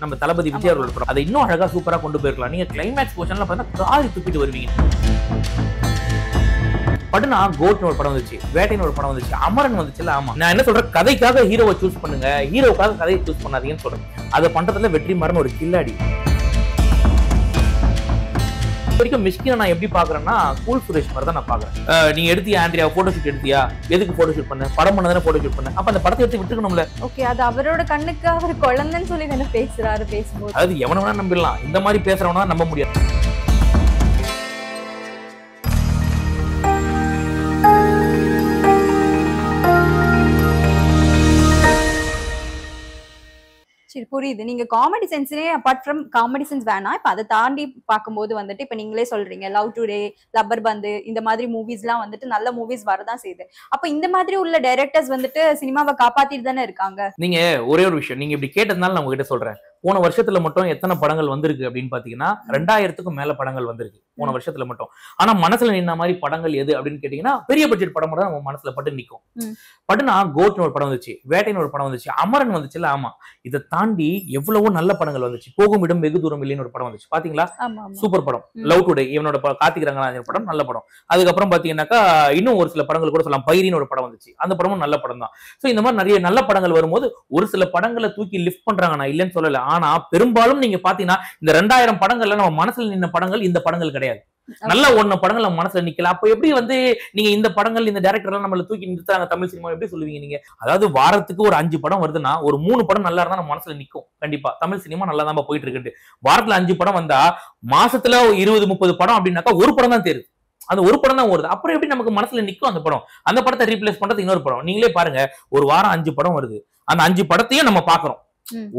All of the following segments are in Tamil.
நம்ம தளபதி விஜய் அவர்களோட படம். அதை இன்னும் அழகா சூப்பரா கொண்டு போயிருக்கலாம். நீங்க கிளைமேக்ஸ் போர்ஷன்ல பார்த்தா காரி துப்பிட்டு வருவீங்க. படுனா கோட்னு ஒரு படம் வந்துச்சு, வேட்டைன்னு ஒரு படம் வந்துச்சு, அமரன் வந்துச்சுல. ஆமா, நான் என்ன சொல்றேன், கதைக்காக ஹீரோவை சூஸ் பண்ணுங்க, ஹீரோக்காக கதையை சூஸ் பண்ணாதீங்கன்னு சொல்றேன். அதை பண்றதுல வெற்றிமாறன் ஒரு கில்லாடி. வரைக்கும் மிஷ்கினை நான் எப்படி பாக்குறேன்னா கூல் சுரேஷ் மாதிரி தான் நான் பாக்குறேன். நீங்க எடுத்தியா ஆண்ட்ரியா போட்டோ ஷூட் எடுத்தியா, எதுக்கு போட்டோ ஷூட் பண்ண, படம் பண்ணதானே போட்டோ ஷூட் பண்ண, அப்ப அந்த படத்தை எடுத்து விட்டுக்கணும்ல. ஓகே, அது அவரோட கண்ணுக்கு அவர் குழந்தைன்னு சொல்லி தானே பேசுறாரு. பேசும்போது அது எவன வேணா நம்பிடலாம், இந்த மாதிரி பேசுறவனா நம்ப முடியாது. சரி, புரியுது. நீங்க காமெடி சென்ஸ்லயே அபார்ட் ஃப்ரம் காமெடி சென்ஸ் வேணாம், இப்ப அதை தாண்டி பார்க்கும்போது வந்துட்டு இப்ப நீங்களே சொல்றீங்க லவ் டுடே, லப்பர் பந்து இந்த மாதிரி மூவிஸ் எல்லாம் வந்துட்டு நல்ல மூவிஸ் வரதான் செய்யுது. அப்ப இந்த மாதிரி உள்ள டைரக்டர்ஸ் வந்துட்டு சினிமாவை காப்பாத்திட்டு தானே இருக்காங்க. நீங்க ஒரே ஒரு விஷயம், நீங்க இப்படி கேட்டதுனால நான் உங்ககிட்ட சொல்றேன். போன வருஷத்துல மட்டும் எத்தனை படங்கள் வந்திருக்கு அப்படின்னு பாத்தீங்கன்னா 2000க்கும் மேல படங்கள் வந்திருக்கு போன வருஷத்துல மட்டும். ஆனா மனசுல நின்ன மாதிரி படங்கள் எது அப்படின்னு கேட்டீங்கன்னா பெரிய பட்ஜெட் படம் தான் நம்ம மனசுல பட்டு நிக்கும். பட்டுனா கோட்னு ஒரு படம் வந்துச்சு, வேட்டைன்னு ஒரு படம் வந்துச்சு, அமரன் வந்துச்சுல. ஆமா, இதை தாண்டி எவ்வளவோ நல்ல படங்கள் வந்துச்சு. போகும் இடம் வெகு தூரம் இல்லைன்னு ஒரு படம் வந்துச்சு, பாத்தீங்களா? சூப்பர் படம். லவ் டுடே இவனோட கார்த்திக் ரங்கநாதன் படம், நல்ல படம். அதுக்கப்புறம் பாத்தீங்கன்னாக்கா இன்னும் ஒரு சில படங்கள் கூட சொல்லலாம். பைரின்னு ஒரு படம் வந்துச்சு, அந்த படமும் நல்ல படம் தான். சோ இந்த மாதிரி நிறைய நல்ல படங்கள் வரும்போது ஒரு சில படங்களை தூக்கி லிஃப்ட் பண்றாங்க, நான் இல்லைன்னு சொல்லல. ஆனா பெரும்பாலும் நீங்க பாத்தீங்கன்னா இந்த 2000 படங்கள்ல நம்ம மனசுல நின்ன படங்கள் இந்த படங்கள் கிடையாது. நல்ல ஒண்ணு படங்கள் நம்ம மனசுல நிக்கல. அப்ப எப்படி வந்து நீங்க இந்த படங்கள் இந்த டைரக்டர் எல்லாம் நம்மள தூக்கி நிறுத்தாங்க தமிழ் சினிமா எப்படி சொல்லுவீங்க நீங்க? அதாவது வாரத்துக்கு ஒரு 5 படம் வருதுன்னா ஒரு 3 படம் நல்லா இருந்தா நம்ம மனசுல நிக்கும். கண்டிப்பா தமிழ் சினிமா நல்லா தான் போயிட்டு இருக்கு. வாரத்துல 5 படம் வந்தா மாசத்துல 20-30 படம் அப்படின்னாக்கா ஒரு படம் தான் தெரியுது. அந்த ஒரு படம் தான் வருது. அப்புறம் எப்படி நமக்கு மனசுல நிக்கும் அந்த படம்? அந்த படத்தை ரீப்ளேஸ் பண்றது இன்னொரு படம். நீங்களே பாருங்க, ஒரு வாரம் 5 படம் வருது, அந்த 5 படத்தையும் நம்ம பாக்குறோம்.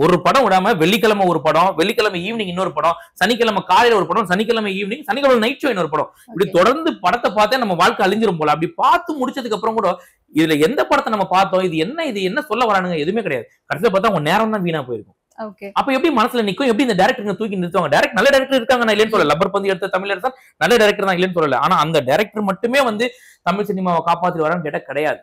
ஒரு படம் விடாம வெள்ளிக்கிழமை ஒரு படம், வெள்ளிக்கிழமை ஈவினிங் இன்னொரு படம், சனிக்கிழமை காலையில ஒரு படம், சனிக்கிழமை ஈவினிங், சனிக்கிழமை நைட் ஷோ இன்னொரு படம். இப்படி தொடர்ந்து படத்தை பார்த்தே நம்ம வாழ்க்கை அழிஞ்சிரும் போல. அப்படி பார்த்து முடிச்சதுக்கு அப்புறம் கூட இதுல எந்த படத்தை நம்ம பார்த்தோம், இது என்ன சொல்ல வரானுங்க, எதுவுமே கிடையாது. கடைசியில பார்த்தா உங்க நேரம் தான் வீணா போயிருக்கும். அப்ப எப்படி மனசுல நிக்கும்? எப்படி இந்த டைரக்டர் தூக்கி நிறுத்துவாங்க? நல்ல டைரக்டர் இருக்காங்க, நான் இல்லைன்னு சொல்லல. லப்பர் பந்து எடுத்த தமிழ் எடுத்தா நல்ல டைரக்டர் தான், இல்லைன்னு சொல்லல. ஆனா அந்த டைரக்டர் மட்டுமே வந்து தமிழ் சினிமாவை காப்பாத்தி வரான்னு கேட்டா கிடையாது.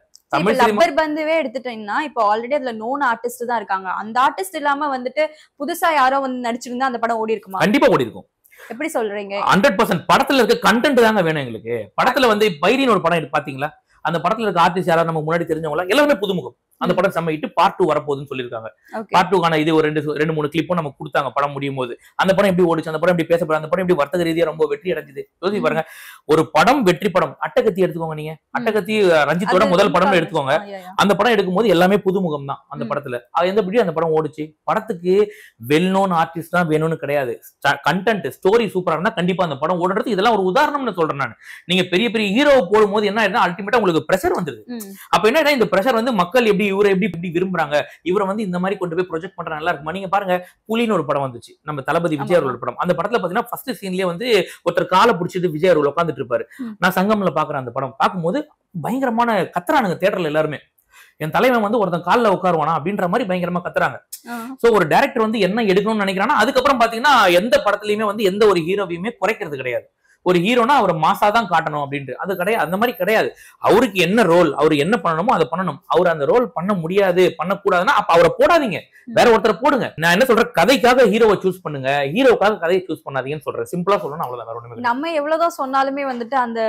லப்பர் பந்துவே எடுத்துட்டீங்கன்னா இப்ப ஆல்ரெடி அதுல நோன் ஆர்டிஸ்ட் தான் இருக்காங்க. அந்த ஆர்டிஸ்ட் இல்லாம வந்துட்டு புதுசா யாரோ வந்து நடிச்சிருந்தா அந்த படம் ஓடி இருக்குமா? கண்டிப்பா ஓடி இருக்கும். எப்படி சொல்றீங்க? 100% படத்துல இருக்க கண்டென்ட் தாங்க வேணும் எங்களுக்கு. படத்துல வந்து பைரின்னு ஒரு படம் பாத்தீங்களா? அந்த படத்துல இருக்க ஆர்டிஸ்ட் யாராவது நமக்கு முன்னாடி தெரிஞ்சவங்களா? எல்லாமே புதுமுகம். அந்த படம் செம்ம ஹிட். பார்ட் 2 வரப்போகுதுன்னு சொல்லியிருக்காங்க. பார்ட் 2க்கான இது ஒரு 2-3 கிளிப்பும் நமக்கு கொடுத்தாங்க படம் முடியும் போது. அந்த படம் எப்படி ஓடிச்சு, அந்த படம் எப்படி பேசப்படுது, அந்த படம் எப்படி வர்த்தக ரீதியா ரொம்ப வெற்றி அடைஞ்சது யோசிச்சு பாருங்க. ஒரு படம் வெற்றி படம். அட்டகத்தி எடுத்துக்கோங்க, நீங்க அட்டகத்தி ரஞ்சித்தோட முதல் படம் எடுத்துக்கோங்க. அந்த படம் எடுக்கும்போது எல்லாமே புதுமுகம் தான் அந்த படத்துல. எந்த படி அந்த படம் ஓடிச்சு? படத்துக்கு வெல் நோன் ஆர்டிஸ்ட் தான் வேணும்னு கிடையாது. கண்டென்ட் ஸ்டோரி சூப்பரா இருந்தா கண்டிப்பா அந்த படம் ஓடுறது. இதெல்லாம் ஒரு உதாரணம்னு சொல்றேன் நான். நீங்க பெரிய பெரிய ஹீரோவை போடும்போது என்ன ஆயிடுனா அல்டிமேட்டா உங்களுக்கு பிரஷர் வந்துருது. அப்ப என்ன இந்த பிரஷர் வந்து மக்கள் எப்படி இவரை எப்படி விரும்புறாங்க, இவரை வந்து இந்த மாதிரி கொண்டு போய் ப்ரொஜெக்ட் பண்ற நல்லா இருக்குமா? நீங்க பாருங்க, புலின்னு ஒரு படம் வந்துச்சு, நம்ம தளபதி விஜய் அவர்களோட படம். அந்த படத்துல பாத்தீங்கன்னா ஃபர்ஸ்ட் சீன்லயே வந்து ஒருத்தர் காலை பிடிச்சிட்டு விஜய் அவர்கள் உட்காந்துட்டு இருப்பாரு. நான் சங்கம்ல பாக்குறேன் அந்த படம். பார்க்கும்போது பயங்கரமான கத்துறானுங்க தியேட்டர்ல எல்லாருமே. என் தலைவன் வந்து ஒருத்தன் காலில் உட்காருவானா அப்படின்ற மாதிரி பயங்கரமா கத்துறாங்க. சோ ஒரு டைரக்டர் வந்து என்ன எடுக்கணும்னு நினைக்கிறான்னா அதுக்கப்புறம் பாத்தீங்கன்னா எந்த படத்துலயுமே வந்து எந்த ஒரு ஹீரோவையுமே குறைக்கிறது கிடையாது. ஒரு ஹீரோனா அவரை மாசா தான் காட்டணும் அப்படின்ட்டு அது கிடையாது. அந்த மாதிரி கிடையாது. அவருக்கு என்ன ரோல், அவர் என்ன பண்ணணுமோ அதை பண்ணணும். அவர் அந்த ரோல் பண்ண முடியாது, பண்ணக்கூடாதுன்னா அப்ப அவரை போடாதீங்க, வேற ஒருத்தரை போடுங்க. நான் என்ன சொல்றேன், கதைக்காக ஹீரோவை சூஸ் பண்ணுங்க, ஹீரோக்காக கதையை சூஸ் பண்ணாதீங்கன்னு சொல்றேன். சிம்பிளா சொல்லணும், அவ்வளவுதான். வேற ஒண்ணுமே. நம்ம எவ்வளவுதான் சொன்னாலுமே வந்துட்டு அந்த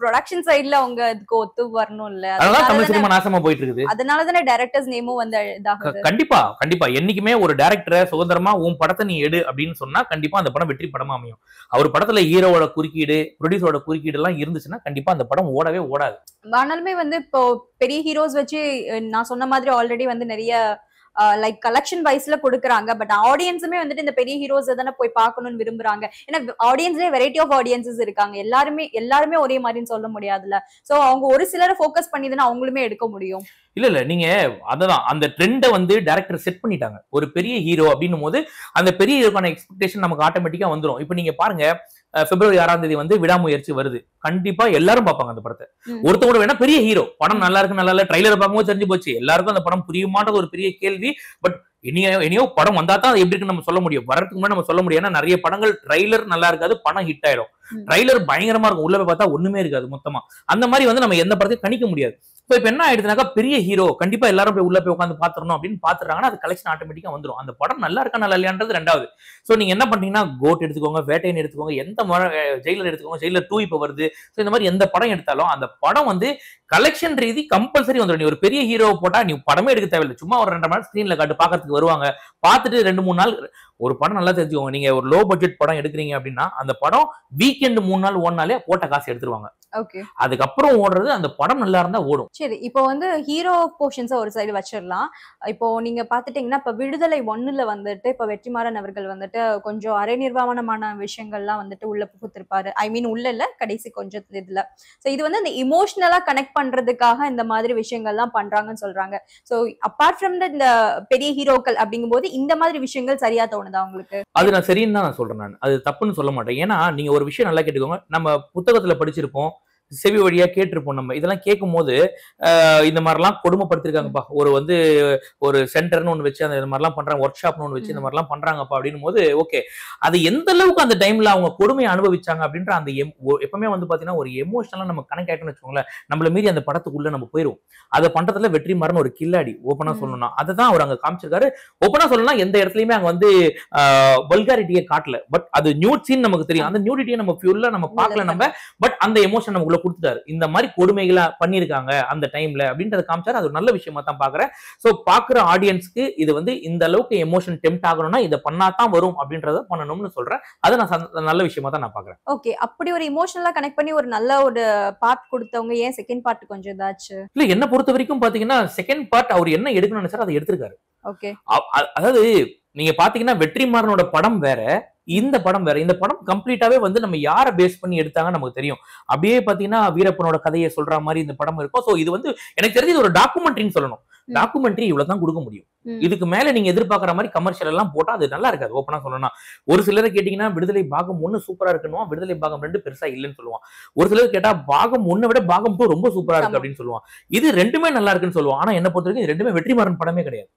ப்ரொடக்ஷன் சைடுல அவங்க அதுக்கு ஒத்து வரணும் இல்ல. அதனால தமிழ் சினிமா நாசமா போயிட்டு இருக்குது. அதனாலதானே டைரக்டர்ஸ் நேமும் வந்து இதாகுது. கண்டிப்பா கண்டிப்பா என்னைக்குமே ஒரு டைரக்டரை சுதந்திரமா உன் படத்தை நீ எடு அப்படின்னு சொன்னா கண்டிப்பா அந்த படம் வெற்றி படமா அமையும். அவர் படத்துல ஹீரோவோட குறுக்கீடு, ப்ரொடியூசரோட குறுக்கீடு எல்லாம் இருந்துச்சுன்னா கண்டிப்பா அந்த படம் ஓடவே ஓடாது. ஆனாலுமே வந்து இப்போ பெரிய ஹீரோஸ் வச்சு நான் சொன்ன மாதிரி ஆல்ரெடி வந்து நிறைய லைக் கலெக்ஷன் வைஸ்ல கொடுக்குறாங்க. பட் ஆடியன்ஸுமே வந்துட்டு இந்த பெரிய ஹீரோஸ் தானே போய் பார்க்கணும்னு விரும்புறாங்க. ஏன்னா ஆடியன்ஸ்லயே வெரைட்டி ஆஃப் ஆடியன்சஸ் இருக்காங்க. எல்லாருமே ஒரே மாதிரின்னு சொல்ல முடியாதுல்ல. சோ அவங்க ஒரு சிலரை ஃபோக்கஸ் பண்ணி தானே அவங்களுமே எடுக்க முடியும். இல்ல நீங்க அதான் அந்த ட்ரெண்டை வந்து டைரக்டர் செட் பண்ணிட்டாங்க. ஒரு பெரிய ஹீரோ அப்படின்னும் போது அந்த பெரிய ஹீரோக்கான எக்ஸ்பெக்டேஷன் நமக்கு ஆட்டோமேட்டிக்கா வந்துடும். இப்ப நீங்க பாருங்க, பிப்ரவரி 6ஆம் தேதி வந்து விடாமுயற்சி வருது. கண்டிப்பா எல்லாரும் பார்ப்பாங்க அந்த படத்தை. ஒருத்தவங்க வேணா பெரிய ஹீரோ படம் நல்லா இருக்கு நல்லா இல்ல ட்ரைலர் பார்க்கும்போது தெரிஞ்சு போச்சு. எல்லாருக்கும் அந்த படம் புரியுமான்றது ஒரு பெரிய கேள்வி. பட் இனியோ படம் வந்தா தான் எப்படி இருக்குன்னு நம்ம சொல்ல முடியும். வரதுக்கு முன்னாடி நம்ம சொல்ல முடியும். ஏன்னா நிறைய படங்கள் ட்ரைலர் நல்லா இருக்காது, படம் ஹிட் ஆயிடும். ட்ரைலர் பயங்கரமா இருக்கும், உள்ள போய் பார்த்தா ஒண்ணுமே இருக்காது மொத்தமா. அந்த மாதிரி வந்து நம்ம எந்த படத்தையும் கணிக்க முடியாது. ஸோ இப்போ என்ன ஆயிடுதுனாக்கா பெரிய ஹீரோ கண்டிப்பா எல்லாரும் போய் உள்ள போய் உட்காந்து பாத்துறணும் அப்படின்னு பாத்துறாங்கன்னா அது கலெக்ஷன் ஆட்டோமேட்டிக்கா வந்துடும். அந்த படம் நல்லா இருக்கா நல்லா இல்லையான்றது ரெண்டாவது. ஸோ நீங்க என்ன பண்றீங்கன்னா கோட் எடுத்துக்கோங்க, வேட்டையன் எடுத்துக்கோங்க, எந்த ஜெயிலர் எடுத்துக்கோங்க, ஜெயிலர் 2 இப்போ வருது. ஸோ இந்த மாதிரி எந்த படம் எடுத்தாலும் அந்த படம் வந்து கலெக்ஷன் ரீதி கம்பல்சரி வந்துடும். நீ ஒரு பெரிய ஹீரோ போட்டா நீ படமே எடுக்க தேவையில்லை, சும்மா ஒரு 2 மணி நேரம் ஸ்கிரீன்ல காட்டு பாக்கிறதுக்கு வருவாங்க, பார்த்துட்டு 2-3 நாள். ஒரு படம் நல்லா தெரிஞ்சுக்கோங்க, நீங்க ஒரு லோ பட்ஜெட் படம் எடுக்கிறீங்க அப்படின்னா அந்த படம் வீக்கெண்ட் 3 நாள் ஓடினாலே போட்ட காசு எடுத்துருவாங்க. ஓகே. அதுக்கப்புறம் ஓடுறது அந்த படம் நல்லா இருந்தா ஓடும். சரி, இப்போ வந்து ஹீரோ போர்ஷன்ஸ் ஒரு சைடு வச்சிடலாம். இப்போ நீங்க பாத்துட்டீங்கன்னா இப்ப விடுதலை 1ல வந்துட்டு இப்ப வெற்றிமாறன் அவர்கள் வந்துட்டு கொஞ்சம் அரை நிர்வாணமான விஷயங்கள்லாம் வந்துட்டு உள்ள புகுத்திருப்பாரு. ஐ மீன் உள்ள இல்ல, கடைசி கொஞ்சம் இதுல. சோ இது வந்து இந்த இமோஷனலா கனெக்ட் பண்றதுக்காக இந்த மாதிரி விஷயங்கள்லாம் பண்றாங்கன்னு சொல்றாங்க. சோ அபார்ட் ஃப்ரம் இந்த பெரிய ஹீரோக்கள் அப்படிங்கும்போது இந்த மாதிரி விஷயங்கள் சரியா தோணுதா உங்களுக்கு? அது நான் சரின்னு தான் நான் சொல்றேன். நான் அது தப்புன்னு சொல்ல மாட்டேன். ஏன்னா நீங்க ஒரு விஷயம் நல்லா கேட்டுக்கோங்க, நம்ம புத்தகத்துல படிச்சிருப்போம், செவி வழியா கேட்டிருப்போம். நம்ம இதெல்லாம் கேட்கும் போது இந்த மாதிரிலாம் கொடுமைப்படுத்திருக்காங்கப்பா, ஒரு சென்டர்னு ஒன்று வச்சு அந்த மாதிரிலாம் பண்றாங்க, ஒர்க் ஷாப்னு ஒன்று வச்சு இந்த மாதிரிலாம் பண்றாங்கப்பா அப்படின்னு போது ஓகே, அது எந்த அளவுக்கு அந்த டைம்ல அவங்க கொடுமையை அனுபவிச்சாங்க அப்படின்ற அந்த எப்பவுமே வந்து பாத்தீங்கன்னா ஒரு எமோஷனலா நம்ம கனெக்ட் ஆயிட்டோம்னு வச்சுக்கோங்களேன், நம்மள மீறி அந்த படத்துக்குள்ள நம்ம போயிருவோம். அதை பண்றதுல வெற்றிமாறன் ஒரு கில்லாடி, ஓப்பனா சொல்லணும்னா அதை தான் அவர் அங்க காமிச்சிருக்காரு. ஓப்பனா சொல்லணும்னா எந்த இடத்துலயுமே அங்க வந்து வல்காரிட்டியை காட்டல, பட் அது நியூட் சீன் நமக்கு தெரியும், அந்த நியூடிட்டியை நம்ம ஃபியூல்ல நம்ம பார்க்கல நம்ம, பட் அந்த எமோஷன் நமக்குள்ள கொடுத்துட்டாரு. இந்த மாதிரி கொடுமைகளா பண்ணிருக்காங்க அந்த டைம்ல அப்படின்றத காமிச்சாரு. அது ஒரு நல்ல விஷயமா தான் பாக்குறேன். சோ பாக்குற ஆடியன்ஸ்க்கு இது வந்து இந்த அளவுக்கு எமோஷன் டெம்ப்ட் ஆகணும்னா இதை பண்ணாதான் வரும் அப்படின்றத பண்ணணும்னு சொல்றேன். அதை நான் நல்ல விஷயமா தான் நான் பாக்குறேன். ஓகே, அப்படி ஒரு இமோஷனலா கனெக்ட் பண்ணி ஒரு நல்ல ஒரு பார்ட் கொடுத்தவங்க ஏன் செகண்ட் பார்ட் கொஞ்சம் இதாச்சு? இல்ல, என்ன பொறுத்த வரைக்கும் பாத்தீங்கன்னா செகண்ட் பார்ட் அவர் என்ன எடுக்கணும்னு நினைச்சாரு அதை எடுத்திருக்காரு. ஓகே. அதாவது நீங்க பாத்தீங்கன்னா வெற்றிமாறனோட படம் வேற, இந்த படம் வேற. இந்த படம் கம்ப்ளீட்டாவே வந்து நம்ம யாரை பேஸ் பண்ணி எடுத்தாங்க நமக்கு தெரியும். அப்படியே பாத்தீங்கன்னா வீரப்பனோட கதையை சொல்ற மாதிரி இந்த படம் இருக்கும். சோ இது வந்து எனக்கு தெரிஞ்சு இது ஒரு டாக்குமெண்ட்ரின்னு சொல்லணும். டாக்குமெண்ட்ரி இவ்வளவுதான் கொடுக்க முடியும். இதுக்கு மேல நீங்க எதிர்பார்க்கற மாதிரி கமர்ஷியல் எல்லாம் போட்டா அது நல்லா இருக்காது. ஓப்பனா சொல்லணும்னா ஒரு சிலரை கேட்டீங்கன்னா விடுதலை பாகம் 1 சூப்பரா இருக்குன்னு, விடுதலை பாகம் 2 பெருசா இல்லைன்னு சொல்லுவான். ஒரு சிலர் கேட்டா பாகம் 1 விட பாகம் 2 ரொம்ப சூப்பரா இருக்கு அப்படின்னு சொல்லுவான். இது ரெண்டுமே நல்லா இருக்குன்னு சொல்லுவான். ஆனா என்ன பொறுத்த வரைக்கும் இது ரெண்டுமே வெற்றிமாறன் படமே கிடையாது.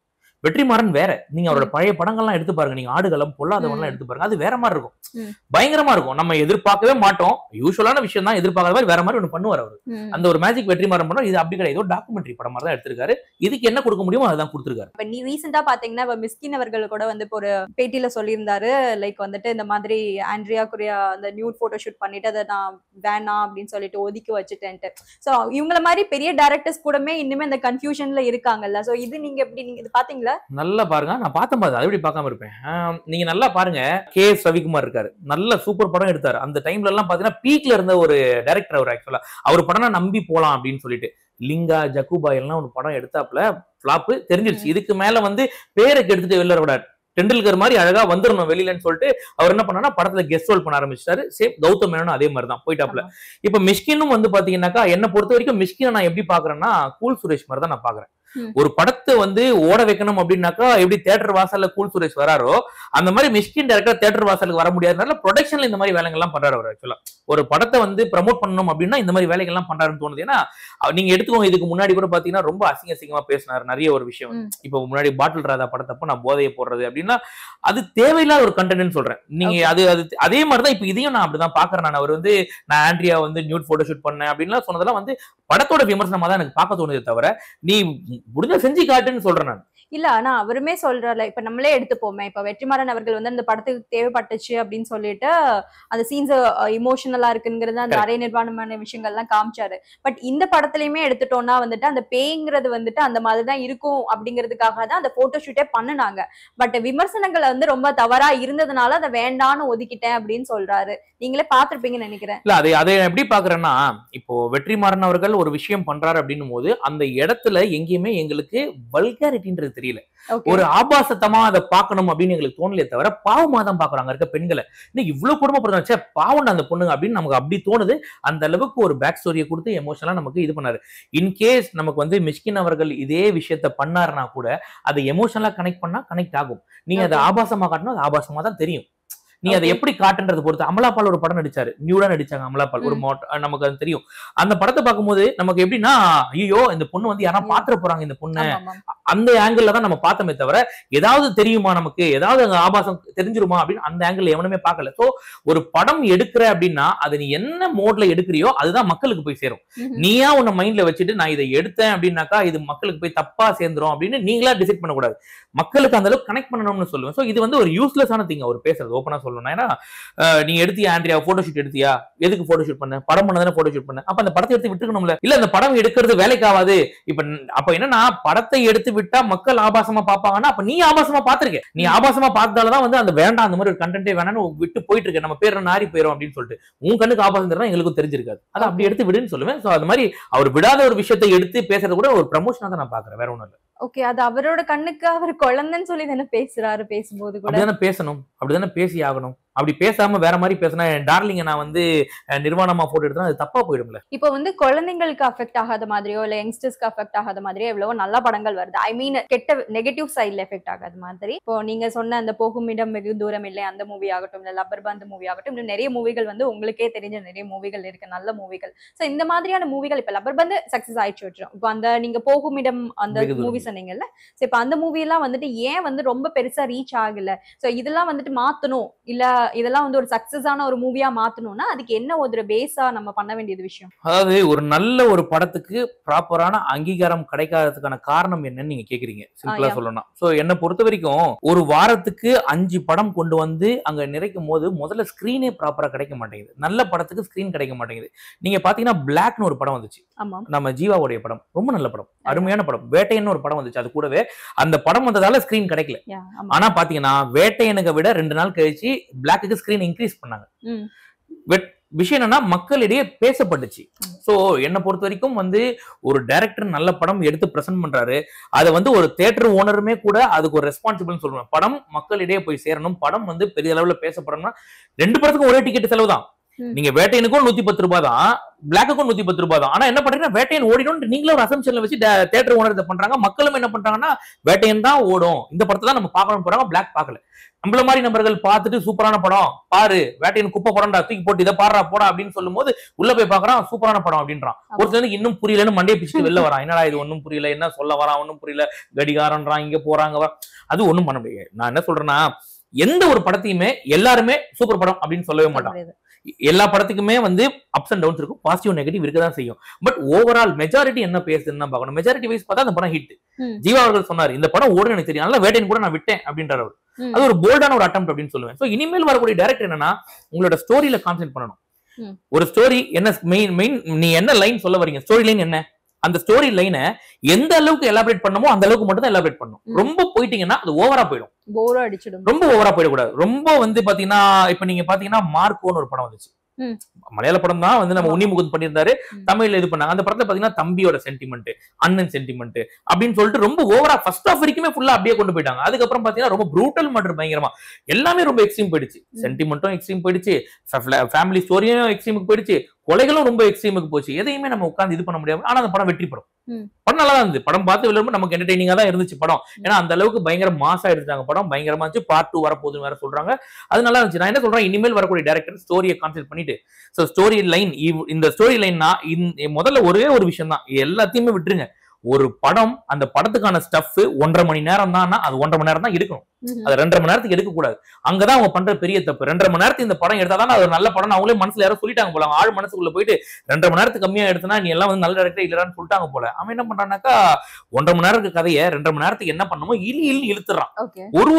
வெற்றிமாறன் வேற. நீங்க அவரோட பழைய படங்கள்லாம் எடுத்து பாருங்க, நீங்க ஆடுகளம், பொல்லாதவன்லாம் எடுத்து பாருங்க, அது வேற மாதிரி இருக்கும், பயங்கரமா இருக்கும். நம்ம எதிர்பார்க்கவே மாட்டோம், யூசுவலான விஷயம் தான், எதிர்பார்க்காத மாதிரி வேற மாதிரி ஒன்று பண்ணுவார் அவரு. அந்த ஒரு மேஜிக் வெற்றிமாறன் படம் இது அப்படி கிடையாது, ஒரு டாக்குமெண்ட்ரி படம் மாதிரி தான் எடுத்திருக்காரு. இதுக்கு என்ன கொடுக்க முடியுமோ அதான் கொடுத்திருக்காரு. இப்ப நீ ரீசெண்டா பாத்தீங்கன்னா மிஸ்கின் அவர்கள் கூட வந்து ஒரு பேட்டியில சொல்லியிருந்தாரு, லைக் வந்துட்டு இந்த மாதிரி ஆண்ட்ரியா குரியா அந்த நியூட் போட்டோ ஷூட் பண்ணிட்டு அதை நான் வேணாம் அப்படின்னு சொல்லிட்டு ஒதுக்கி வச்சுட்டேன்ட்டு. சோ இவங்கள மாதிரி பெரிய டைரக்டர்ஸ் கூடமே இன்னுமே அந்த கன்ஃபியூஷன்ல இருக்காங்கல்ல. சோ இது நீங்க எப்படி, நீங்க இது பாத்தீங்களா? நல்லா பாருங்க, நான் பார்த்தேன், அது எப்படி பார்க்காம இருப்பேன். நீங்க நல்லா பாருங்க, கே.எஸ். ரவிக்குமார் இருக்காரு, நல்ல சூப்பர் படம் எடுத்தாரு. அந்த டைம்ல எல்லாம் பாத்தீங்கன்னா பீக்ல இருந்த ஒரு டைரக்டர் அவர். ஆக்சுவலா அவர் படம் நம்பி போலாம் அப்படின்னு சொல்லிட்டு லிங்கா, ஜக்குபாய் எல்லாம் ஒரு படம் எடுத்தாப்ல, ஃபிளாப் தெரிஞ்சிருச்சு. இதுக்கு மேல வந்து பேருக்கு எடுத்துட்டு வெளில விட டெண்டுல்கர் மாதிரி அழகா வந்துடணும் வெளியிலன்னு சொல்லிட்டு அவர் என்ன பண்ணா படத்துல கெஸ்ட் ரோல் பண்ண ஆரம்பிச்சிட்டாரு. சேம் கௌதம் மேனனும் அதே மாதிரி தான் போயிட்டாப்ல. இப்ப மிஷ்கினும் வந்து பாத்தீங்கன்னாக்கா என்ன பொறுத்த வரைக்கும் மிஷ்கினை நான் எப்படி பாக்குறேன்னா கூல் சுரேஷ் மாதிரி தான் நான் பாக்குறேன். ஒரு படத்தை வந்து ஓட வைக்கணும் அப்படின்னாக்கா எப்படி தியேட்டர் வாசல்ல கூல் சுரேஷ் வராரோ அந்த மாதிரி மிஷ்கின் டைரக்டர் தியேட்டர் வாசலுக்கு வர முடியாதனால ப்ரொடக்ஷன்ல இந்த மாதிரி வேலைகள்லாம் பண்றாரு அவர். ஆக்சுவலா ஒரு படத்தை வந்து ப்ரமோட் பண்ணணும் அப்படின்னா இந்த மாதிரி வேலைகள்லாம் பண்றாருன்னு தோணுது. ஏன்னா நீங்க எடுத்துக்கோங்க, இதுக்கு முன்னாடி கூட பாத்தீங்கன்னா ரொம்ப அசிங்கமா பேசினாரு நிறைய ஒரு விஷயம். இப்போ முன்னாடி பாட்டில் ராதா படத்தப்ப நான் போதையை போடுறது அப்படின்னா அது தேவையில்லாத ஒரு கண்டென்ட்னு சொல்றேன். நீங்க அது அதே மாதிரிதான் இப்ப இதையும் நான் அப்படிதான் பாக்குறேன். நான் அவர் வந்து நான் ஆண்ட்ரியா வந்து நியூட் போட்டோ ஷூட் பண்ணேன் அப்படின்லாம் சொன்னதெல்லாம் வந்து படத்தோட விமர்சனமா தான் எனக்கு பார்க்க தோணுதே தவிர நீ முடிஞ்ச செஞ்சு காட்டுன்னு சொல்றேன் நான். இல்ல, ஆனா அவருமே சொல்றாரு, இப்ப நம்மளே எடுத்துப்போமே, இப்ப வெற்றிமாறன் அவர்கள் வந்து அந்த படத்துக்கு தேவைப்பட்டுச்சு அப்படின்னு சொல்லிட்டு அந்த சீன்ஸ் இமோஷனலா இருக்குங்கிறது அந்த அரை நிர்வாணமான விஷயங்கள்லாம் காமிச்சாரு. பட் இந்த படத்துலயுமே எடுத்துட்டோம்னா வந்துட்டு அந்த பேய்ங்கிறது வந்துட்டு அந்த மாதிரிதான் இருக்கும் அப்படிங்கிறதுக்காக தான் அந்த போட்டோ ஷூட்டே பண்ணுனாங்க. பட் விமர்சனங்கள் வந்து ரொம்ப தவறா இருந்ததுனால அதை வேண்டான்னு ஒதுக்கிட்டேன் அப்படின்னு சொல்றாரு. நீங்களே பாத்திருப்பீங்கன்னு நினைக்கிறேன். இல்ல அதை எப்படி பாக்குறேன்னா, இப்போ வெற்றிமாறன் அவர்கள் ஒரு விஷயம் பண்றாரு அப்படின்னும் போது அந்த இடத்துல எங்கேயுமே எங்களுக்கு வல்காரிட்டின்றது தெரியல. ஒரு ஆபாசத்தமா அதை பார்க்கணும் அப்படின்னு எங்களுக்கு தோணலையே தவிர பாவமா தான் பாக்குறாங்க இருக்க பெண்களை. இன்னும் இவ்வளவு குடும்பப்படுறாங்க, பாவம் அந்த பொண்ணுங்க அப்படின்னு நமக்கு அப்படி தோணுது. அந்த அளவுக்கு ஒரு பேக் ஸ்டோரியை கொடுத்து எமோஷனலா நமக்கு இது பண்ணாரு. இன்கேஸ் நமக்கு வந்து மிஷ்கின் அவர்கள் இதே விஷயத்த பண்ணாருன்னா கூட அதை எமோஷனலா கனெக்ட் பண்ணா கனெக்ட் ஆகும். நீங்க அதை ஆபாசமா காட்டணும், அது ஆபாசமா தான் தெரியும். நீ அதை எப்படி காட்டுன்றதை பொறுத்து. அமலாபால் ஒரு படம் நடிச்சாரு, நியூடா நடிச்சாங்க அமலாபால், ஒரு நமக்கு அது தெரியும். அந்த படத்தை பார்க்கும்போது நமக்கு எப்படின்னா, ஐயோ இந்த பொண்ணு வந்து யாரா பாத்துற போறாங்க இந்த பொண்ணு, அந்த ஆங்கிள் தான் நம்ம பார்த்தோமே தவிர ஏதாவது தெரியுமா நமக்கு, ஏதாவது அங்க ஆபாசம் தெரிஞ்சிருமா அப்படின்னு அந்த ஆங்கிள் எவனுமே பார்க்கல. சோ ஒரு படம் எடுக்கிற அப்படின்னா அது நீ என்ன மோட்ல எடுக்கிறியோ அதுதான் மக்களுக்கு போய் சேரும். நீயா உன்ன மைண்ட்ல வச்சுட்டு நான் இதை எடுத்தேன் அப்படின்னாக்கா இது மக்களுக்கு போய் தப்பா சேர்ந்துரும் அப்படின்னு நீங்களா டிசைட் பண்ணக்கூடாது. மக்களுக்கு அந்த அளவுக்கு கனெக்ட் பண்ணணும்னு சொல்லுவேன். சோ இது வந்து ஒரு யூஸ்லெஸ்ஸான திங் அவர் பேசுறது ஓப்பனா சொல்லணும். ஏன்னா நீ எடுத்தியா ஆண்ட்ரியா போட்டோ ஷூட் எடுத்தியா, எதுக்கு போட்டோ ஷூட் பண்ண, படம் பண்ணதானே போட்டோ ஷூட் பண்ண, அப்ப அந்த படத்தை எடுத்து விட்டுக்கணும்ல. இல்ல அந்த படம் எடுக்கிறது வேலைக்கு ஆகாது. இப்ப அப்ப என்னன்னா படத்தை எடுத்து விட்டா மக்கள் ஆபாசமா பாப்பாங்கன்னா அப்ப நீ ஆபாசமா பாத்திருக்க, நீ ஆபாசமா பார்த்தாலதான் வந்து அந்த வேண்டாம் அந்த மாதிரி ஒரு கண்டென்ட்டே வேணாம்னு விட்டு போயிட்டு இருக்க, நம்ம பேர் நாரி போயிடும் அப்படின்னு சொல்லிட்டு. உன் கண்ணுக்கு ஆபாசம் தெரியும் எங்களுக்கும் தெரிஞ்சிருக்காது, அதை அப்படி எடுத்து விடுன்னு சொல்லுவேன். சோ அது மாதிரி அவர் விடாத ஒரு விஷயத்தை எடுத்து பேசுறது கூட ஒரு ப்ரமோஷனா தான் நான் பாக்குறேன், வேற ஒண்ணும் இல்ல. ஓகே, அது அவரோட கண்ணுக்கு அவர் குழந்தைன்னு சொல்லி தானே பேசுறாரு, பேசும்போது கூட அப்படிதானே பேசணும், அப்படிதானே பேசி ஆகணும். அப்படி பேசாம வேற மாதிரி பேசினா டார்லிங்க நான் வந்து நிர்வாணமா போட்டோ எடுத்தா அது தப்பா போயிடும்ல. இப்போ வந்து குழந்தைங்களுக்கு அஃபெக்ட் ஆகாத மாதிரியோ இல்ல யங்ஸ்டர்ஸ்க்கு அஃபெக்ட் ஆகாத மாதிரியோ எவ்வளவோ நல்ல படங்கள் வருது. ஐ மீன் கெட்ட நெகட்டிவ் சைட்ல எஃபெக்ட் ஆகாத மாதிரி. இப்போ நீங்க சொன்ன அந்த போகும் இடம் வெகு தூரம் இல்லை அந்த மூவி ஆகட்டும், இல்ல லப்பர் பந்து மூவி ஆகட்டும், இன்னும் நிறைய மூவிகள் வந்து உங்களுக்கே தெரிஞ்ச நிறைய மூவிகள் இருக்கு, நல்ல மூவிகள். சோ இந்த மாதிரியான மூவிகள் இப்ப லப்பர் பந்து சக்சஸ் ஆயிடுச்சு வச்சிரும். இப்போ அந்த நீங்க போகும் இடம் அந்த மூவி சொன்னீங்கல்ல, சோ இப்ப அந்த மூவி எல்லாம் வந்துட்டு ஏன் வந்து ரொம்ப பெருசா ரீச் ஆகல? சோ இதெல்லாம் வந்துட்டு மாத்தணும், இல்ல இதெல்லாம் வந்து ஒரு சக்சஸ் ஆன ஒரு மூவியா மாத்தணும்னா அதுக்கு என்ன ஒரு பேஸா நம்ம பண்ண வேண்டியது விஷயம்? அதாவது ஒரு நல்ல ஒரு படத்துக்கு ப்ராப்பரான அங்கீகாரம் கிடைக்காததுக்கான காரணம் என்னன்னு நீங்க கேக்குறீங்க, சிம்பிளா சொல்லணும். சோ என்ன பொறுத்த வரைக்கும் ஒரு வாரத்துக்கு 5 படம் கொண்டு வந்து அங்க நிறைக்கும் போது முதல்ல ஸ்கிரீனே ப்ராப்பரா கிடைக்க மாட்டேங்குது. நல்ல படத்துக்கு ஸ்கிரீன் கிடைக்க மாட்டேங்குது. நீங்க பாத்தீங்கன்னா பிளாக்னு ஒரு படம் வந்துச்சு, நம்ம ஜீவாவுடைய படம், ரொம்ப நல்ல படம், அருமையான படம். வேட்டையன்னு ஒரு படம் வந்துச்சு, அது கூடவே அந்த படம் வந்ததால ஸ்கிரீன் கிடைக்கல. ஆனா பாத்தீங்கன்னா வேட்டையனுக்கு விட 2 நாள் கழிச்சு பிளாக்கு ஸ்கிரீன் இன்க்ரீஸ் பண்ணாங்க. விஷயம் என்னன்னா மக்களிடையே பேசப்பட்டுச்சு. சோ என்ன பொறுத்த வரைக்கும் வந்து ஒரு டைரக்டர் நல்ல படம் எடுத்து பிரசன்ட் பண்றாரு, அதை வந்து ஒரு தியேட்டர் ஓனருமே கூட அதுக்கு ஒரு ரெஸ்பான்சிபிள் சொல்லுவேன். படம் மக்களிடையே போய் சேரணும், படம் வந்து பெரிய அளவுல பேசப்படணும்னா 2 படத்துக்கும் ஒரே டிக்கெட் செலவு தான். நீங்க வேட்டையனுக்கும் 110 ரூபாய் தான், பிளாக்குக்கும் 110 ரூபாய் தான். ஆனா என்ன பண்றீங்கன்னா வேட்டையன் ஓடிடும் நீங்களும் ஒரு அசம்ஷன்ல வச்சு தியேட்டர் ஓனர் இதை பண்றாங்க. மக்களும் என்ன பண்றாங்கன்னா வேட்டையன் தான் ஓடும், இந்த படத்தை தான் நம்ம பார்க்கணும் போறாங்க, பிளாக் பார்க்கல. நம்மள மாதிரி நபர்கள் பார்த்துட்டு சூப்பரான படம் பாரு, வேட்டையன் குப்பை படம்டா, தூக்கி போட்டு இதை பாடுறா போடா அப்படின்னு சொல்லும் போது உள்ள போய் பாக்குறான் சூப்பரான படம் அப்படின்றான். ஒரு சிலருக்கு இன்னும் புரியலன்னு மண்டையை பிச்சுட்டு வெளில வரான், என்னடா இது ஒன்னும் புரியல, என்ன சொல்ல வரான் ஒன்னும் புரியல, கடிகாரன்றான், இங்க போறாங்க அது ஒண்ணும் பண்ண முடியாது. நான் என்ன சொல்றேன்னா எந்த ஒரு படத்தையுமே எல்லாருமே சூப்பர் படம் அப்படின்னு சொல்லவே மாட்டான். எல்லா படத்துக்குமே வந்து அப்ஸ் அண்ட் டவுன்ஸ் இருக்கும், பாசிட்டிவ் நெகட்டிவ் இருக்கதான் செய்யும். பட் ஓவரால் மெஜாரிட்டி என்ன பேசுதுன்னு தான் பார்க்கணும். மெஜாரிட்டி வைஸ் பார்த்தா அந்த படம் ஹிட். ஜீவா அவர்கள் சொன்னாரு இந்த படம் ஓடுன்னு எனக்கு தெரியும், அதனால வேட்டையன் கூட நான் விட்டேன் அப்படின்றாரு அவர். அது ஒரு போல்டான ஒரு அட்டெம்ப்ட் அப்படின்னு சொல்லுவேன். சோ இனிமேல் வரக்கூடிய டைரக்டர் என்னன்னா உங்களோட ஸ்டோரியில கான்சென்ட்ரேட் பண்ணணும். ஒரு ஸ்டோரி என்ன மெயின் நீ என்ன லைன் சொல்ல வரீங்க, ஸ்டோரி லைன் என்ன, அந்த ஸ்டோரி லைனை எந்த அளவுக்கு எலாபரேட் பண்ணமோ அந்த அளவுக்கு மட்டும் தான் எலாபரேட் பண்ணணும். ரொம்ப போயிட்டீங்கன்னா அது ஓவரா போயிடும், போரா அடிச்சிடும். ரொம்ப ஓவரா போயிடக்கூடாது. ரொம்ப வந்து பாத்தீங்கன்னா இப்ப நீங்க பாத்தீங்கன்னா மார்க்கோன்னு ஒரு படம் வந்துச்சு, மலையாள படம் தான் வந்து நம்ம உன்னிமுகுந்த் பண்ணியிருந்தாரு, தமிழ்ல இது பண்ணாங்க. அந்த படத்துல பாத்தீங்கன்னா தம்பியோட சென்டிமெண்ட், அண்ணன் சென்டிமெண்ட் அப்படின்னு சொல்லிட்டு ரொம்ப ஓவரா ஃபர்ஸ்ட் ஆஃப் வரைக்குமே ஃபுல்லா அப்படியே கொண்டு போயிட்டாங்க. அதுக்கப்புறம் பாத்தீங்கன்னா ரொம்ப ப்ரூட்டல் மர்டர் பயங்கரமா எல்லாமே ரொம்ப எக்ஸ்ட்ரீம் போயிடுச்சு. சென்டிமெண்ட்டும் எக்ஸ்ட்ரீம் போயிடுச்சு, ஃபேமிலி ஸ்டோரியும் எக்ஸ்ட்ரீமுக்கு போயிடுச்சு, கொலைகளும் ரொம்ப எக்ஸ்ட்ரீமுக்கு போச்சு. எதையுமே நம்ம உட்கார்ந்து இது பண்ண முடியாது. ஆனா அந்த படம் வெற்றி படம், படம் நல்லா தான் இருந்துச்சு. படம் பார்த்து விளையாடும் நமக்கு என்டர்டெய்னிங்கா தான் இருந்துச்சு படம். ஏன்னா அந்த அளவுக்கு பயங்கர மாசா எடுத்தாங்க படம், பயங்கரமா இருந்துச்சு. பார்ட் 2 வரப்போகுதுன்னு வேற சொல்றாங்க, அது நல்லா இருந்துச்சு. நான் என்ன சொல்றேன், இனிமேல் வரக்கூடிய டைரக்டர் ஸ்டோரியை கான்சென்ட்ரேட் பண்ணிட்டு ஸ்டோரி லைன், இந்த ஸ்டோரி லைன்னா முதல்ல ஒரே ஒரு விஷயம் தான், எல்லாத்தையுமே விட்டுருங்க. ஒரு படம் அந்த படத்துக்கான ஸ்டஃப் 1.5 மணி நேரம் தான், அது 1.5 மணி நேரம் தான் எடுக்கணும், அது 2.5 மணி நேரத்துக்கு எடுக்க கூடாது. அங்கதான் அவங்க பண்ற பெரிய தப்பு. 2.5 மணி நேரத்துக்கு இந்த படம் எடுத்தாதான் அது ஒரு நல்ல படம். அவங்களே மனசுல யாரும் சொல்லிட்டாங்க போல, ஆள் மனசுக்குள்ள போயிட்டு 2.5 மணி நேரத்துக்கு கம்மியா எடுத்தனா நீ எல்லாம் வந்து நல்ல டைரக்டர் இல்லடான்னு சொல்லிட்டாங்க போல. அவன் என்ன பண்றானாக்கா 1.5 மணி நேரத்துக்கு கதையை 2.5 மணி நேரத்துக்கு என்ன பண்ணணுமோ இழுத்துறான்.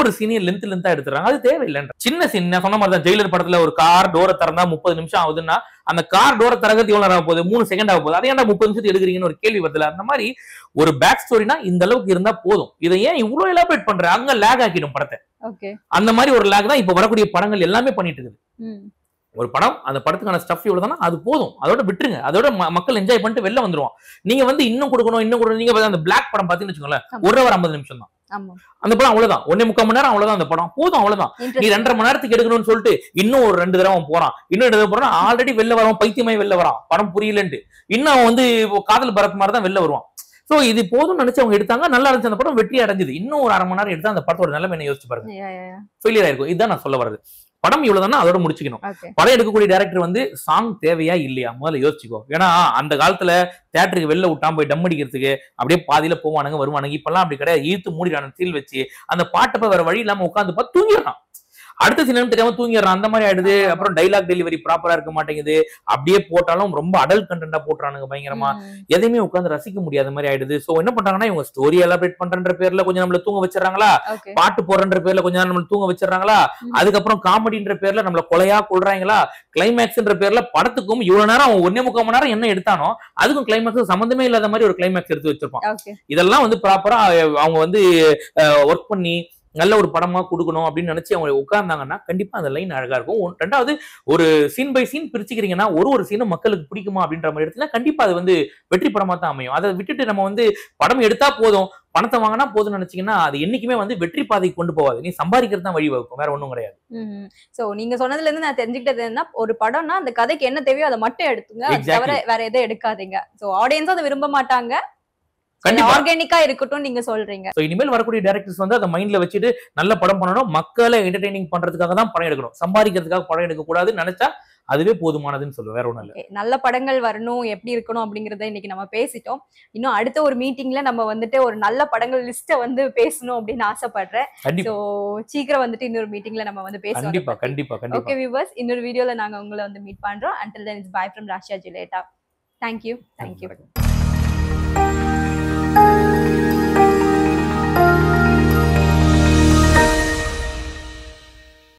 ஒரு சீனியர் லென்த்தா எடுத்துறாங்க, அது தேவையில்லைன்ற. சின்ன சீன் நான் சொன்ன மாதிரி தான், ஜெயிலர் படத்துல ஒரு கார் டோரை திறந்தா 30 நிமிஷம் ஆகுதுன்னா அந்த கார் டோரை திறக்கிறது எவ்வளவு நேரம் போகுது, 3 செகண்ட் ஆக போகுது. அதே ஏன்டா 30 நிமிஷத்துக்கு எடுக்கிறீங்கன்னு ஒரு கேள்வி வருதுல. அந்த மாதிரி ஒரு பேக் ஸ்டோரினா இந்த அளவுக்கு இருந்தா போதும். இதை ஏன் இவ்வளவு எலாபரேட் பண்ற, அங்க லேக் ஆக்கிடும் படத்தை. அந்த மாதிரி ஒரு லேக் தான் இப்ப வரக்கூடிய படங்கள் எல்லாமே பண்ணிட்டு இருக்குது. ஒரு படம் அந்த படத்துக்கான ஸ்டஃப் இவ்வளவுதானா அது போதும், அதோட விட்டுருங்க, அதோட மக்கள் என்ஜாய் பண்ணிட்டு வெளில வந்துருவோம். நீங்க வந்து இன்னும் கொடுக்கணும் இன்னும் கொடுக்கணும். நீங்க அந்த பிளாக் படம் பாத்தீங்கன்னு வச்சுக்கோங்களேன், 1 hour 50 நிமிஷம் தான் அந்த படம், அவ்வளவுதான். 1.25 மணி நேரம் அவ்வளவுதான் அந்த படம், போதும் அவ்வளவுதான். நீ 2.5 மணி நேரத்துக்கு எடுக்கணும்னு சொல்லிட்டு இன்னும் ஒரு 2 தடவை போறான், இன்னும் 2 தடவை போறான், ஆல்ரெடி வெளில வரான், பைத்தியமாய் வெளில வரான், படம் புரியலன்ட்டு. இன்னும் அவன் வந்து காதல் பரத் மாதிரி தான் வெளில வருவான். சோ இது போதும் நினைச்சு அவங்க எடுத்தாங்க, நல்லா இருந்துச்சு, அந்த படம் வெற்றி அடைஞ்சது. இன்னும் ஒரு 1/2 மணி நேரம் எடுத்தா அந்த படத்தோட நிலைமை என்ன யோசிச்சு பாருங்க, ஃபெயிலியர் ஆயிருக்கும். இதுதான் நான் சொல்ல வர்றது. படம் இவ்வளவுதானா அதோட முடிச்சுக்கணும். ஓகே படம் எடுக்கக்கூடிய டைரக்டர் வந்து சாங் தேவையா இல்லையா முதல்ல யோசிச்சுக்கோ. ஏன்னா அந்த காலத்துல தியேட்டருக்கு வெளில விட்டாம போய் டம் அடிக்கிறதுக்கு அப்படியே பாதியில போவானுங்க வருவானுங்க. இப்பெல்லாம் அப்படி கிடையாது. ஈர்த்து மூடிடான சீல் வச்சு அந்த பாட்டப்ப வேற வழி இல்லாம உட்காந்து பார்த்து தூங்கிடறான். அடுத்த சினிமா தெரியாம தூங்கிடுறான். அந்த மாதிரி ஆயிடுது. அப்புறம் டைலாக் டெலிவரி ப்ராப்பரா இருக்க மாட்டேங்குது. அப்படியே போட்டாலும் ரொம்ப அடல்ட் கண்டென்ட்டா போட்டுறானுங்க பயங்கரமா. எதையுமே உட்காந்து ரசிக்க முடியாத மாதிரி ஆயிடுது. சோ என்ன பண்றாங்கன்னா இவங்க ஸ்டோரி எலாபரேட் பண்றன்ற பேர்ல கொஞ்சம் நம்மள தூங்க வச்சிடறாங்களா, ஓகே பாட்டு போடுறன்ற பேர்ல கொஞ்சம் நம்மள தூங்க வச்சிடறாங்களா, அதுக்கப்புறம் காமெடின்ற பேர்ல நம்மள கொலையா கொள்றாங்களா, கிளைமேக்ஸ்ன்ற பேர்ல படத்துக்கும் இவ்வளவு நேரம் அவன் 1.25 மணி நேரம் என்ன எடுத்தானோ அதுக்கும் கிளைமேக்ஸ் சம்பந்தமே இல்லாத மாதிரி ஒரு கிளைமேக்ஸ் எடுத்து வச்சிருப்பான். ஓகே இதெல்லாம் வந்து ப்ராப்பரா அவங்க வந்து ஒர்க் பண்ணி நல்ல ஒரு படமா கொடுக்கணும் அப்படின்னு நினைச்சு அவங்க உட்கார்ந்தாங்கன்னா கண்டிப்பா அந்த லைன் அழகா இருக்கும். ரெண்டாவது ஒரு சீன் பை சீன் பிரிச்சுக்கிறீங்கன்னா ஒரு சீனும் மக்களுக்கு பிடிக்குமா அப்படின்ற மாதிரி எடுத்தா கண்டிப்பா அது வந்து வெற்றி படமா தான் அமையும். அதை விட்டுட்டு நம்ம வந்து படம் எடுத்தா போதும் பணத்தை வாங்கினா போதும்னு நினைச்சீங்கன்னா அது என்னைக்குமே வந்து வெற்றி பாதைக்கு கொண்டு போகாது. நீ சம்பாதிக்கிறது தான் வழிவகுக்கும், வேற ஒண்ணும் கிடையாது. சோ நீங்க சொன்னதுல இருந்து நான் தெரிஞ்சுக்கிட்டது என்ன, ஒரு படம்னா அந்த கதைக்கு என்ன தேவையோ அதை மட்டும் எடுத்துங்க, அது தவிர வேற எதுவும் எடுக்காதீங்க. சோ ஆடியன்ஸும் அதை விரும்ப மாட்டாங்க, ஆர்கானிக்கா இருக்கட்டும் நீங்க சொல்றீங்க. சோ இனிமேல் வரக்கூடிய டைரக்டர்ஸ் வந்து அதை மைண்ட்ல வச்சுட்டு நல்ல படம் பண்ணணும், மக்களை என்டர்டெய்னிங் பண்றதுக்காக தான் படம் எடுக்கணும், சம்பாதிக்கிறதுக்காக படம் எடுக்க கூடாதுன்னு நினைச்சா அதுவே போதுமானதுன்னு சொல்லுவேன், வேற ஒண்ணும் இல்ல. நல்ல படங்கள் வரணும், எப்படி இருக்கணும் அப்படிங்கறத இன்னைக்கு நம்ம பேசிட்டோம். இன்னும் அடுத்த ஒரு மீட்டிங்ல நம்ம வந்துட்டு ஒரு நல்ல படங்கள் லிஸ்ட வந்து பேசணும் அப்படின்னு ஆசைப்படுறேன். சோ சீக்கிரம் வந்துட்டு இன்னொரு மீட்டிங்ல நம்ம வந்து பேசுவோம். கண்டிப்பா கண்டிப்பா கண்டிப்பா. ஓகே வியூவர்ஸ், இன்னொரு வீடியோல நாங்க உங்களை வந்து மீட் பண்றோம். until then it's bye from Rasha Juleta. Thank you.